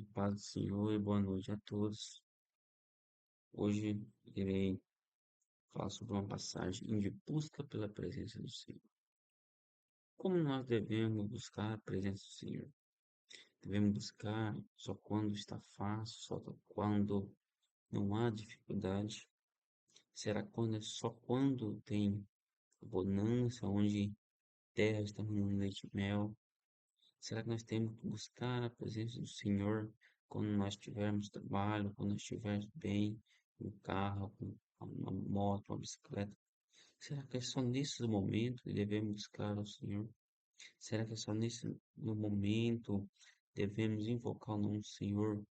Paz do Senhor e boa noite a todos. Hoje irei falar sobre uma passagem de busca pela presença do Senhor. Como nós devemos buscar a presença do Senhor? Devemos buscar só quando está fácil, só quando não há dificuldade? Será quando é só quando tem bonança, onde terra está mandando leite e mel? Será que nós temos que buscar a presença do Senhor quando nós tivermos trabalho, quando nós estivermos bem, um carro, uma moto, uma bicicleta? Será que é só nesses momentos que devemos buscar ao Senhor? Será que é só nesse no momento devemos invocar o nome do Senhor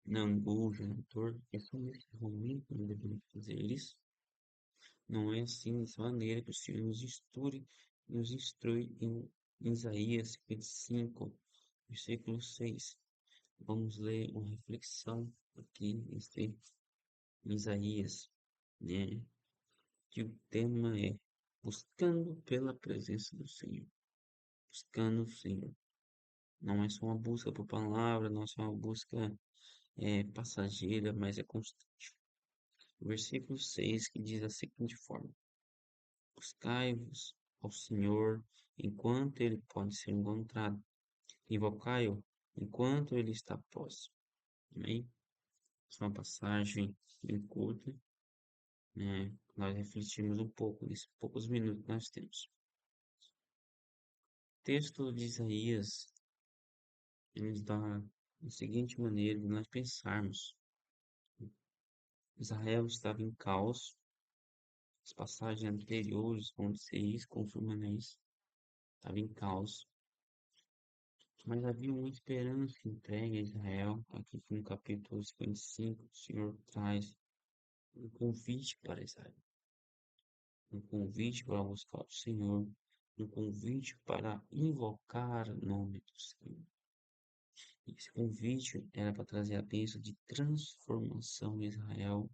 na angústia, na dor? É só nesse momento que nós devemos fazer isso? Não é assim dessa maneira que o Senhor nos instrui em Isaías 55, versículo 6. Vamos ler uma reflexão aqui em Isaías, né? Que o tema é buscando pela presença do Senhor. Buscando o Senhor. Não é só uma busca por palavra, não é só uma busca passageira, mas é constante. O versículo 6 que diz da seguinte forma: Buscai-vos ao Senhor enquanto ele pode ser encontrado. Invocai-o enquanto ele está próximo. Amém? Essa é uma passagem bem curta, né? Nós refletimos um pouco nesses poucos minutos que nós temos. O texto de Isaías nos dá a seguinte maneira de nós pensarmos. Israel estava em caos, as passagens anteriores vão dizer isso, confirmando isso, estava em caos, mas havia uma esperança entregue a Israel. Aqui no capítulo 55, o Senhor traz um convite para Israel, um convite para buscar o Senhor, um convite para invocar o nome do Senhor. Esse convite era para trazer a bênção de transformação em Israel.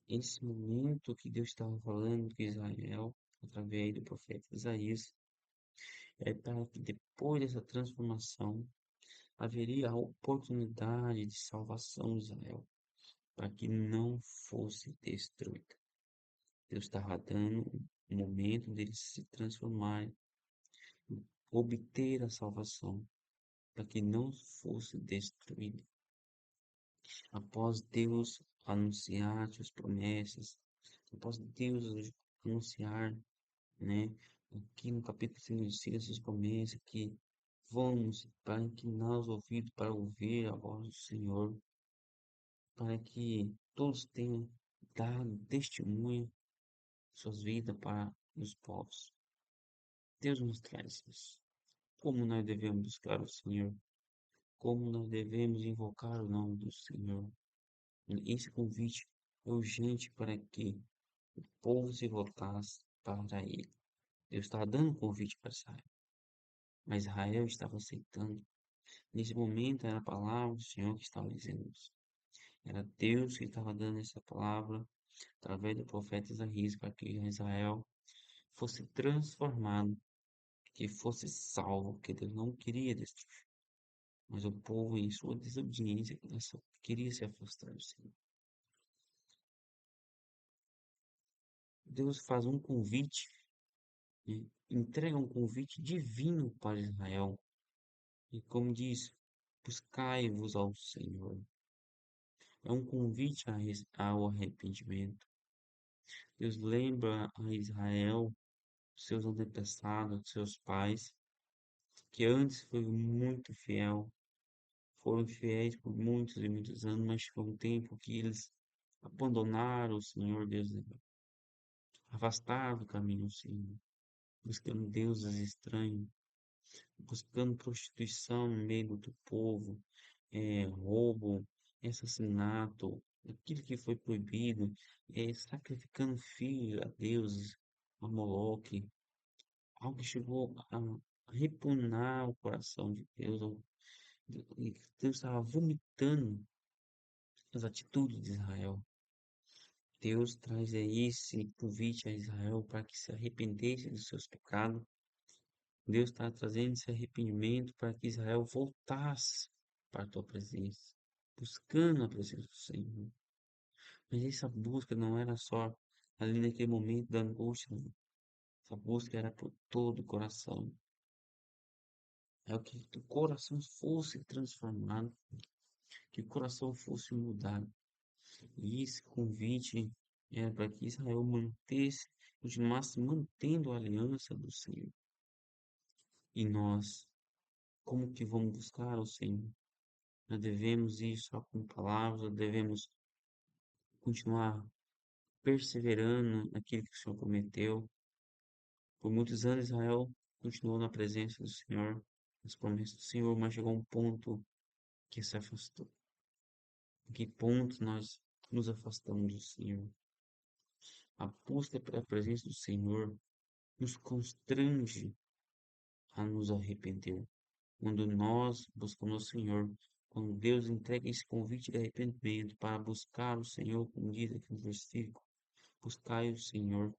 Esse momento que Deus estava falando com Israel, através do profeta Isaías, é para que depois dessa transformação haveria a oportunidade de salvação de Israel, para que não fosse destruída. Deus estava dando um momento deles se transformarem, obter a salvação, para que não fosse destruída. Após Deus anunciar suas promessas, após Deus anunciar, né, aqui no capítulo 55, essas promessas que vamos para inclinar os ouvidos para ouvir a voz do Senhor, para que todos tenham dado testemunho de suas vidas para os povos. Deus nos traz isso. Como nós devemos buscar o Senhor, como nós devemos invocar o nome do Senhor. Esse convite é urgente para que o povo se voltasse para ele. Deus estava dando um convite para Israel, mas Israel estava aceitando. Nesse momento era a palavra do Senhor que estava dizendo isso. Era Deus que estava dando essa palavra através do profeta Isaías para que Israel fosse transformado, que fosse salvo, que Deus não queria destruir. Mas o povo, em sua desobediência, queria se afastar do Senhor. Deus faz um convite, né? Entrega um convite divino para Israel. E como diz, buscai-vos ao Senhor. É um convite ao arrependimento. Deus lembra a Israel, seus antepassados, seus pais, que antes foi muito fiel, foram fiéis por muitos e muitos anos, mas foi um tempo que eles abandonaram o Senhor Deus, afastaram do caminho do Senhor, buscando deuses estranhos, buscando prostituição no meio do povo, roubo, assassinato, aquilo que foi proibido, sacrificando filhos a deuses, a Moloque, algo que chegou a repugnar o coração de Deus, e Deus estava vomitando as atitudes de Israel. Deus traz aí esse convite a Israel para que se arrependesse dos seus pecados. Deus está trazendo esse arrependimento para que Israel voltasse, para a tua presença, buscando a presença do Senhor. Mas essa busca não era só ali naquele momento da angústia, não. Essa busca era por todo o coração. É o que o coração fosse transformado, que o coração fosse mudado. E esse convite era para que Israel mantesse, continuasse mantendo a aliança do Senhor. E nós, como que vamos buscar o Senhor? Nós devemos ir só com palavras, devemos continuar perseverando naquilo que o Senhor prometeu. Por muitos anos Israel continuou na presença do Senhor, nas promessas do Senhor, mas chegou um ponto que se afastou. Em que ponto nós nos afastamos do Senhor? A busca pela presença do Senhor nos constrange a nos arrepender. Quando nós buscamos o Senhor, quando Deus entrega esse convite de arrependimento para buscar o Senhor, como diz aqui no versículo, buscai o Senhor.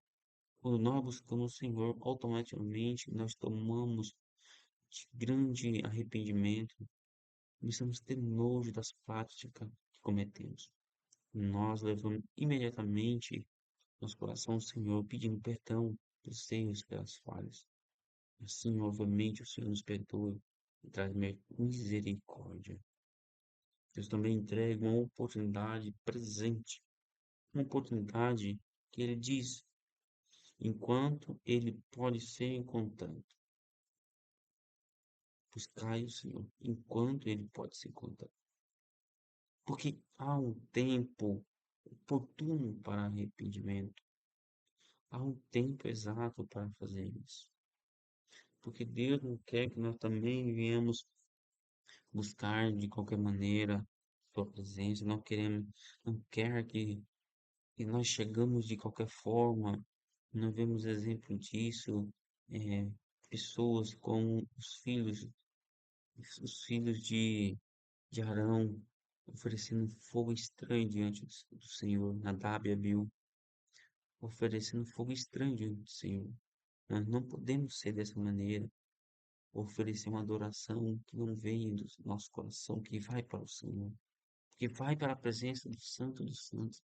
Quando nós buscamos o Senhor, automaticamente nós tomamos de grande arrependimento, começamos a ter nojo das práticas que cometemos. Nós levamos imediatamente nosso coração ao Senhor, pedindo perdão pelos erros, pelas falhas. Assim, obviamente, o Senhor nos perdoa e traz misericórdia. Deus também entrega uma oportunidade presente, uma oportunidade que Ele diz, enquanto Ele pode ser encontrado. Buscai o Senhor, enquanto Ele pode ser encontrado. Porque há um tempo oportuno para arrependimento. Há um tempo exato para fazer isso. Porque Deus não quer que nós também venhamos buscar de qualquer maneira sua presença, não quer que nós chegamos de qualquer forma. Nós vemos exemplo disso, é, pessoas como os filhos de Arão, oferecendo fogo estranho diante do Senhor, Nadab e Abiú, oferecendo fogo estranho diante do Senhor. Nós não podemos ser dessa maneira, oferecer uma adoração que não vem do nosso coração, que vai para o Senhor, que vai para a presença do Santo dos Santos,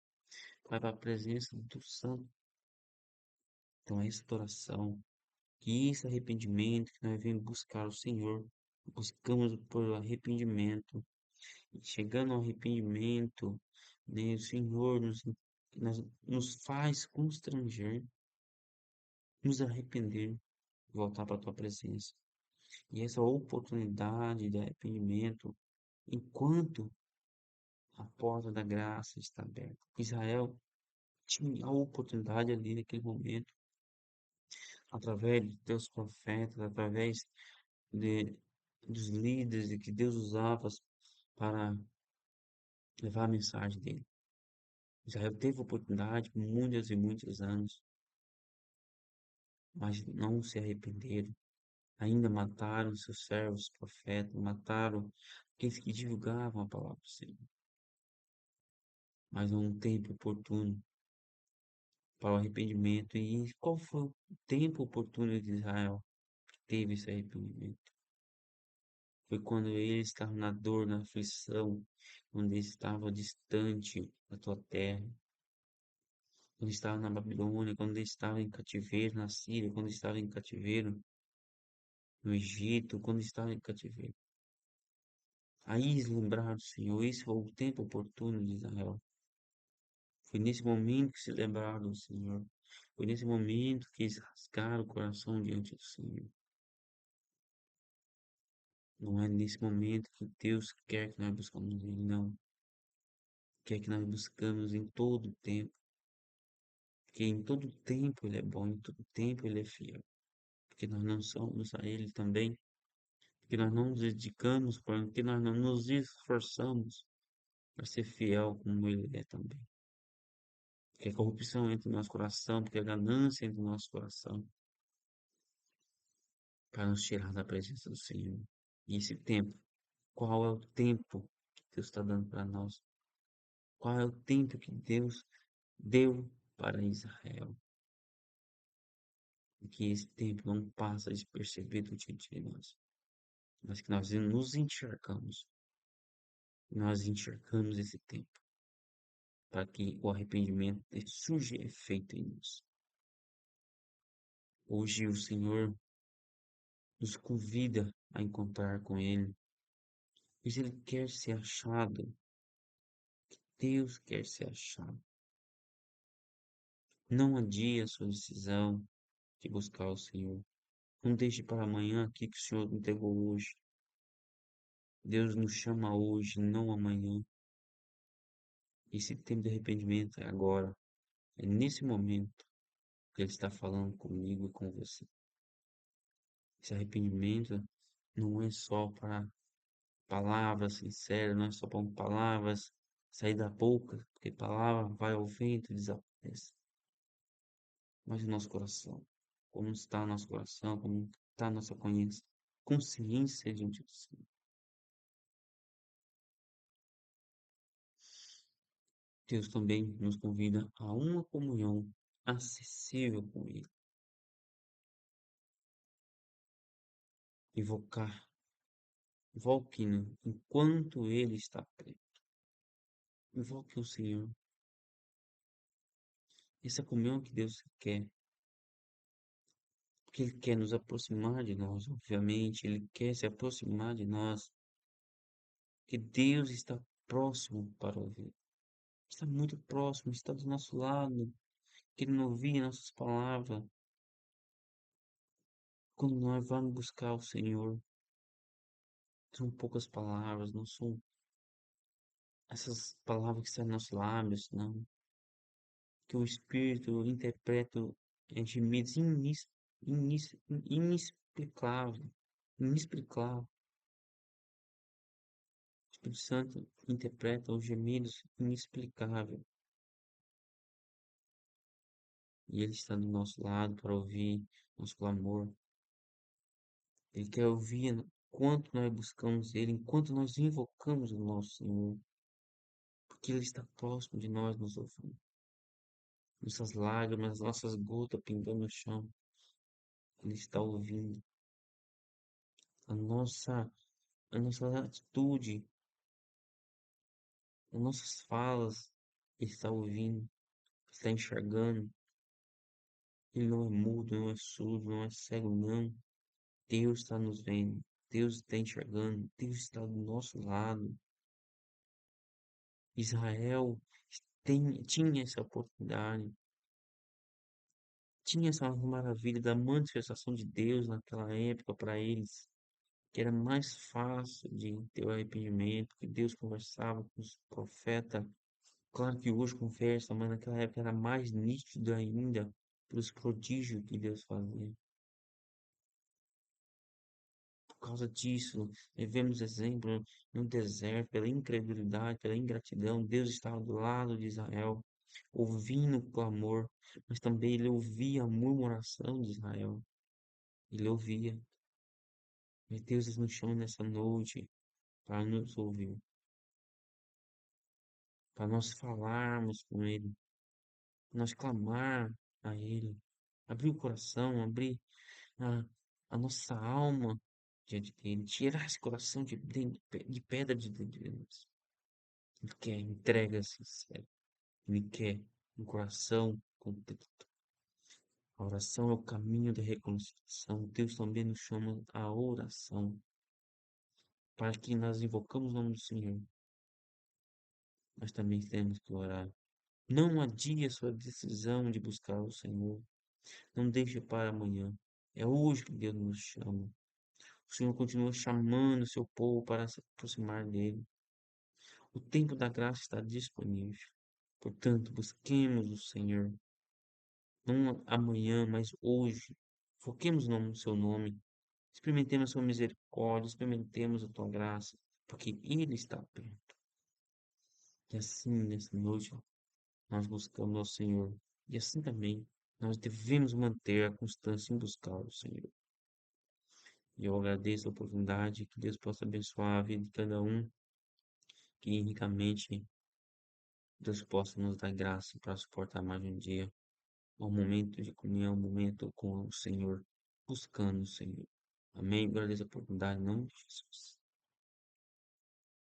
vai para a presença do Santo. Então, essa adoração, que esse arrependimento que nós vemos buscar o Senhor, buscamos por arrependimento, e chegando ao arrependimento, né, o Senhor nos faz constranger, nos arrepender, voltar para a tua presença. E essa oportunidade de arrependimento, enquanto a porta da graça está aberta. Israel tinha a oportunidade ali naquele momento, através de teus profetas, através de, dos líderes que Deus usava para levar a mensagem dele. Israel teve oportunidade por muitos e muitos anos, mas não se arrependeram. Ainda mataram seus servos, profetas, mataram aqueles que divulgavam a palavra do Senhor. Mas num tempo oportuno para o arrependimento. E qual foi o tempo oportuno de Israel que teve esse arrependimento? Foi quando ele estava na dor, na aflição, quando ele estava distante da tua terra, quando estava na Babilônia, quando ele estava em cativeiro na Síria, quando estava em cativeiro no Egito, quando estava em cativeiro. Aí eles lembraram do Senhor, esse foi o tempo oportuno de Israel. Foi nesse momento que se lembraram do Senhor. Foi nesse momento que eles rasgaram o coração diante do Senhor. Não é nesse momento que Deus quer que nós buscamos Ele, não. Quer que nós buscamos em todo o tempo. Porque em todo o tempo Ele é bom, em todo o tempo Ele é fiel. Porque nós não somos a Ele também. Porque nós não nos dedicamos, porque nós não nos esforçamos para ser fiel como Ele é também. Porque a corrupção entra no nosso coração, porque a ganância entra no nosso coração, para nos tirar da presença do Senhor. E esse tempo, qual é o tempo que Deus está dando para nós? Qual é o tempo que Deus deu para Israel? E que esse tempo não passa despercebido diante de nós, mas que nós nos enxergamos nós enxergamos esse tempo para que o arrependimento surja efeito em nós. Hoje o Senhor nos convida a encontrar com Ele, pois Ele quer ser achado, Deus quer ser achado. Não adie a sua decisão de buscar o Senhor. Não deixe para amanhã aquilo que o Senhor entregou hoje. Deus nos chama hoje, não amanhã. Esse tempo de arrependimento é agora. É nesse momento que Ele está falando comigo e com você. Esse arrependimento não é só para palavras sinceras, não é só para palavras sair da boca, porque palavra vai ao vento e desaparece. Mas o nosso coração, como está o nosso coração, como está a nossa consciência diante do Senhor. Deus também nos convida a uma comunhão acessível com Ele. Invocar, invoque-no enquanto Ele está perto. Invoque o Senhor. Essa comunhão que Deus quer, porque Ele quer nos aproximar de nós, obviamente, Ele quer se aproximar de nós, que Deus está próximo para ouvir. Está muito próximo, está do nosso lado, querendo ouvir nossas palavras. Quando nós vamos buscar o Senhor, são poucas palavras, não são essas palavras que saem dos nossos lábios, não. Que o Espírito interpreta em gemidos inexplicáveis. Inexplicável. O Espírito Santo interpreta os gemidos inexplicáveis. E Ele está do nosso lado para ouvir nosso clamor. Ele quer ouvir enquanto nós buscamos Ele, enquanto nós invocamos o nosso Senhor. Porque Ele está próximo de nós, nos ouvindo. Nossas lágrimas, nossas gotas pingando no chão. Ele está ouvindo. A nossa, a nossa atitude, as nossas falas. Ele está ouvindo, está enxergando. Ele não é mudo, não é surdo, não é cego, não. Deus está nos vendo. Deus está enxergando. Deus está do nosso lado. Israel tinha essa oportunidade. Tinha essa maravilha da manifestação de Deus naquela época para eles, que era mais fácil de ter o arrependimento, que Deus conversava com os profetas. Claro que hoje conversa, mas naquela época era mais nítido ainda pelos prodígios que Deus fazia. Por causa disso, vemos exemplo no deserto, pela incredulidade, pela ingratidão. Deus estava do lado de Israel, ouvindo o clamor, mas também ele ouvia a murmuração de Israel. Ele ouvia. Mas Deus nos chama nessa noite para nos ouvir, para nós falarmos com Ele, para nós clamar a Ele, abrir o coração, abrir a, a nossa alma diante dele, tirar esse coração de pedra de dentro de nós. Ele quer entrega sincera, Ele quer um coração contrito. A oração é o caminho da reconciliação. Deus também nos chama à oração, para que nós invocamos o nome do Senhor, mas também temos que orar. Não adie a sua decisão de buscar o Senhor. Não deixe para amanhã. É hoje que Deus nos chama. O Senhor continua chamando o seu povo para se aproximar dele. O tempo da graça está disponível. Portanto, busquemos o Senhor. Não amanhã, mas hoje. Foquemos no seu nome. Experimentemos a sua misericórdia. Experimentemos a tua graça. Porque Ele está perto. E assim, nessa noite, nós buscamos ao Senhor. E assim também, nós devemos manter a constância em buscar o Senhor. E eu agradeço a oportunidade, que Deus possa abençoar a vida de cada um, que ricamente Deus possa nos dar graça para suportar mais um dia, um momento de comunhão, um momento com o Senhor, buscando o Senhor. Amém. Agradeço a oportunidade, em nome de Jesus.